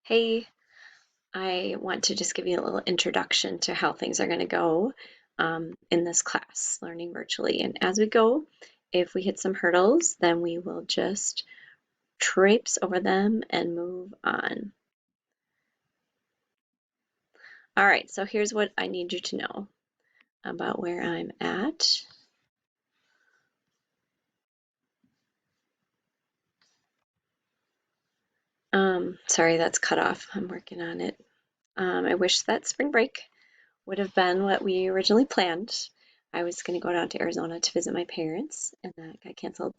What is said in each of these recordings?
Hey, I want to just give you a little introduction to how things are going to go in this class, learning virtually. And as we go, if we hit some hurdles, then we will just traipse over them and move on. All right, so here's what I need you to know about where I'm at. Sorry, that's cut off. I'm working on it. I wish that spring break would have been what we originally planned. I was going to go down to Arizona to visit my parents, and that got canceled.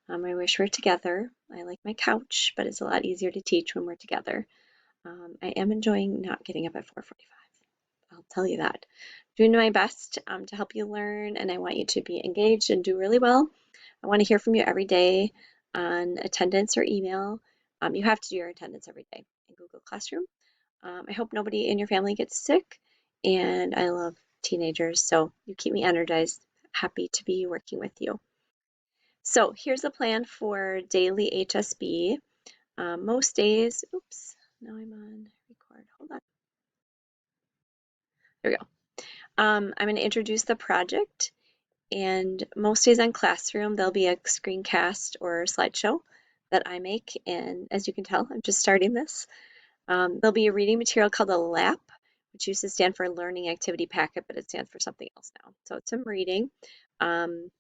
I wish we were together. I like my couch, but it's a lot easier to teach when we're together. I am enjoying not getting up at 4:45. I'll tell you that. Doing my best to help you learn, and I want you to be engaged and do really well. I want to hear from you every day on attendance or email. You have to do your attendance every day in Google Classroom. I hope nobody in your family gets sick, and I love teenagers, so you keep me energized. Happy to be working with you. So here's a plan for daily HSB. Most days, oops, now I'm on record. Hold on. There we go. I'm going to introduce the project, and most days on Classroom, there'll be a screencast or slideshow that I make. And as you can tell, I'm just starting this. There'll be a reading material called a LAP, which used to stand for Learning Activity Packet, but it stands for something else now. So it's some reading. Um,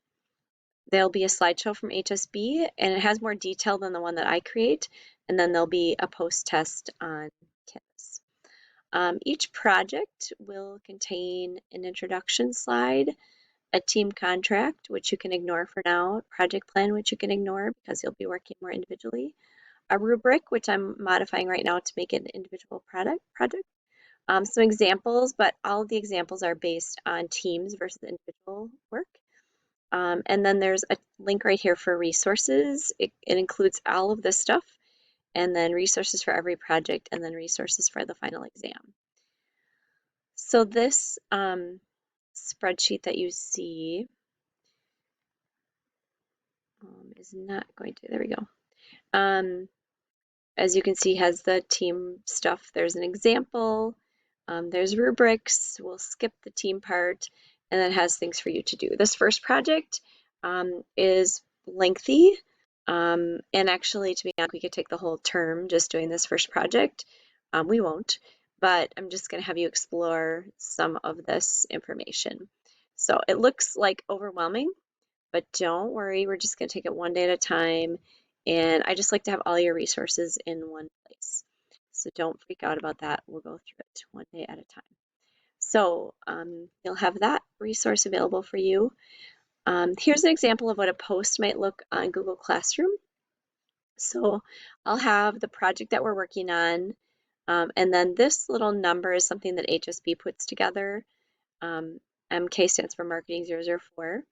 There'll be a slideshow from HSB, and it has more detail than the one that I create, and then there'll be a post test on Canvas. Each project will contain an introduction slide, a team contract, which you can ignore for now, project plan, which you can ignore because you'll be working more individually, a rubric, which I'm modifying right now to make it an individual project. Some examples, but all of the examples are based on teams versus individual work. And then there's a link right here for resources. It includes all of this stuff, and then resources for every project, and then resources for the final exam. So this spreadsheet that you see is not going to, there we go. As you can see, has the team stuff. There's an example, there's rubrics. We'll skip the team part, and then it has things for you to do. This first project is lengthy. And actually, to be honest, we could take the whole term just doing this first project. We won't, but I'm just going to have you explore some of this information. So it looks like overwhelming, but don't worry, we're just going to take it one day at a time. And I just like to have all your resources in one place. So don't freak out about that. We'll go through it one day at a time. So you'll have that resource available for you. Here's an example of what a post might look on Google Classroom. So I'll have the project that we're working on, and then this little number is something that HSB puts together. MK stands for Marketing 004.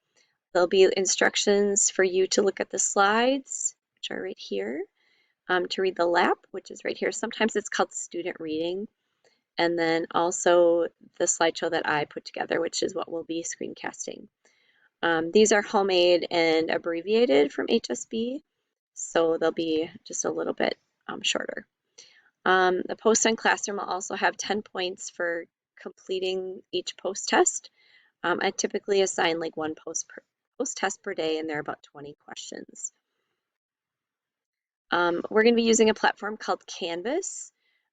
There'll be instructions for you to look at the slides, which are right here, to read the LAP, which is right here. Sometimes it's called student reading, and then also the slideshow that I put together, which is what we'll be screencasting. These are homemade and abbreviated from HSB, so they'll be just a little bit shorter. The post on Classroom will also have 10 points for completing each post test. I typically assign like one post test per day, and there are about 20 questions. We're going to be using a platform called Canvas.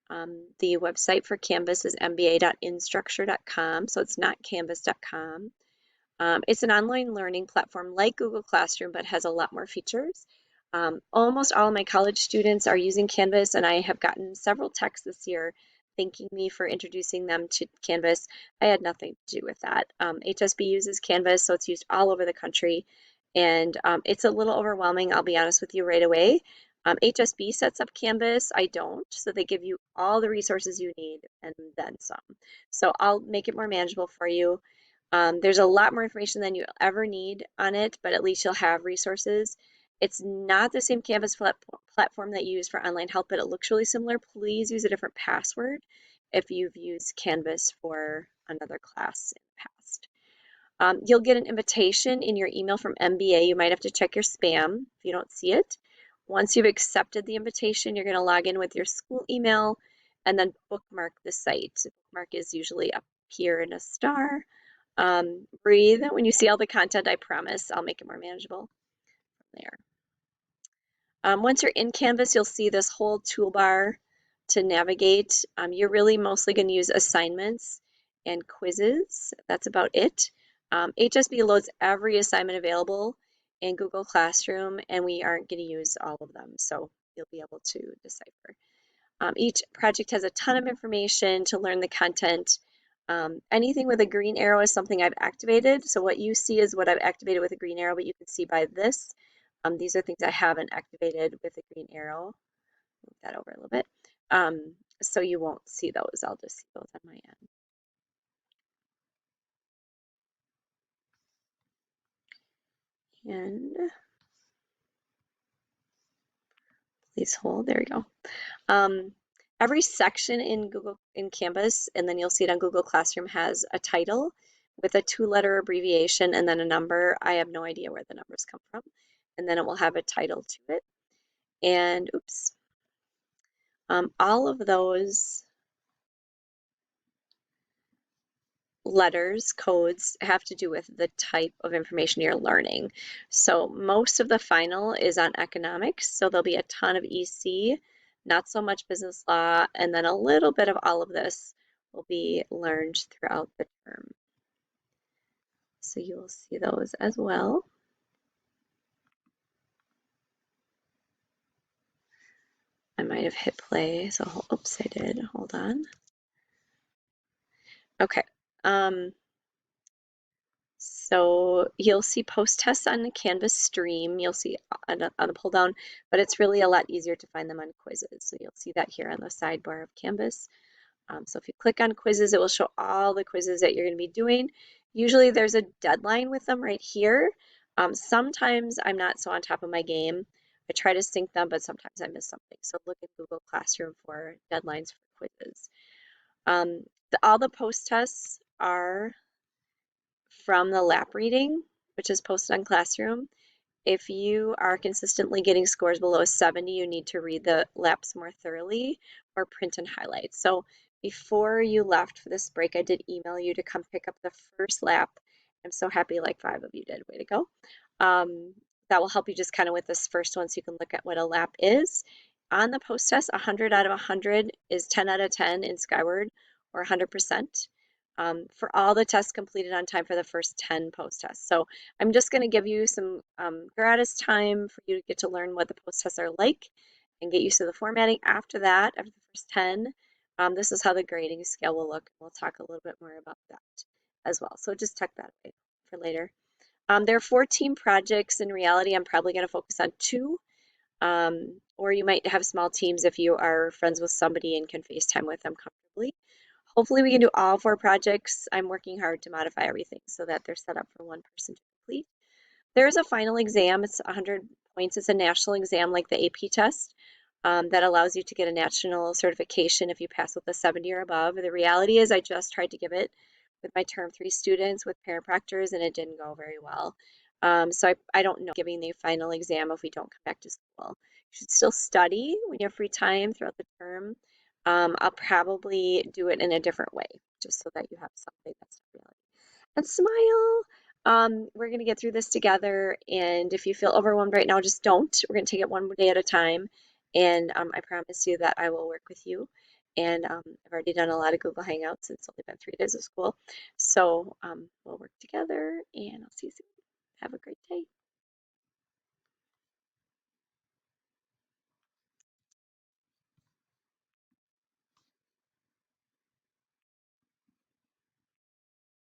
The website for Canvas is mba.instructure.com, so it's not canvas.com. It's an online learning platform like Google Classroom, but has a lot more features. Almost all of my college students are using Canvas, and I have gotten several texts this year thanking me for introducing them to Canvas. I had nothing to do with that. HSB uses Canvas, so it's used all over the country, and it's a little overwhelming, I'll be honest with you right away. HSB sets up Canvas, I don't, so they give you all the resources you need and then some. So I'll make it more manageable for you. There's a lot more information than you'll ever need on it, but at least you'll have resources. It's not the same Canvas platform that you use for online help, but it looks really similar. Please use a different password if you've used Canvas for another class in the past. You'll get an invitation in your email from MBA. You might have to check your spam if you don't see it, Once you've accepted the invitation, you're going to log in with your school email and then bookmark the site. Bookmark is usually up here in a star. Breathe. When you see all the content, I promise I'll make it more manageable there. Once you're in Canvas, you'll see this whole toolbar to navigate. You're really mostly going to use assignments and quizzes. That's about it. HSB loads every assignment available in Google Classroom, and we aren't going to use all of them, so you'll be able to decipher. Each project has a ton of information to learn the content. Anything with a green arrow is something I've activated. So what you see is what I've activated with a green arrow, but you can see by this, these are things I haven't activated with a green arrow. Move that over a little bit. So you won't see those. I'll just see those on my end. And please hold. There we go. Every section in Canvas, and then you'll see it on Google Classroom, has a title with a 2-letter abbreviation and then a number. I have no idea where the numbers come from. And then it will have a title to it. And oops, all of those letters, codes, have to do with the type of information you're learning. So most of the final is on economics, so there'll be a ton of EC, not so much business law, and then a little bit of all of this will be learned throughout the term. So you will see those as well. I might have hit play, so oops, I did. Hold on. Okay. So you'll see post tests on the Canvas stream. You'll see on the pull down, but it's really a lot easier to find them on quizzes. So you'll see that here on the sidebar of Canvas. So if you click on quizzes, it will show all the quizzes that you're going to be doing. Usually there's a deadline with them right here. Sometimes I'm not so on top of my game. I try to sync them, but sometimes I miss something. So look at Google Classroom for deadlines for quizzes. All the post tests are from the lap reading, which is posted on Classroom. If you are consistently getting scores below 70, you need to read the laps more thoroughly or print and highlight. So before you left for this break, I did email you to come pick up the first lap. I'm so happy like 5 of you did. Way to go. That will help you just kind of with this first one so you can look at what a lap is. On the post test, 100 out of 100 is 10 out of 10 in Skyward or 100%. For all the tests completed on time for the first 10 post tests. So I'm just going to give you some gratis time for you to get to learn what the post tests are like and get used to the formatting. After that, after the first 10, this is how the grading scale will look. We'll talk a little bit more about that as well. So just tuck that away for later. There are 14 projects. In reality, I'm probably going to focus on 2. Or you might have small teams if you are friends with somebody and can FaceTime with them comfortably. Hopefully we can do all 4 projects. I'm working hard to modify everything so that they're set up for one person to complete. There is a final exam. It's 100 points. It's a national exam like the AP test that allows you to get a national certification if you pass with a 70 or above. The reality is I just tried to give it with my term 3 students with parent proctors and it didn't go very well. So I don't know giving the final exam if we don't come back to school. You should still study when you have free time throughout the term. I'll probably do it in a different way, just so that you have something that's reality. And smile. We're going to get through this together. And if you feel overwhelmed right now, just don't. We're going to take it one day at a time. And I promise you that I will work with you. And I've already done a lot of Google Hangouts. It's only been 3 days of school. So we'll work together and I'll see you soon. Have a great day.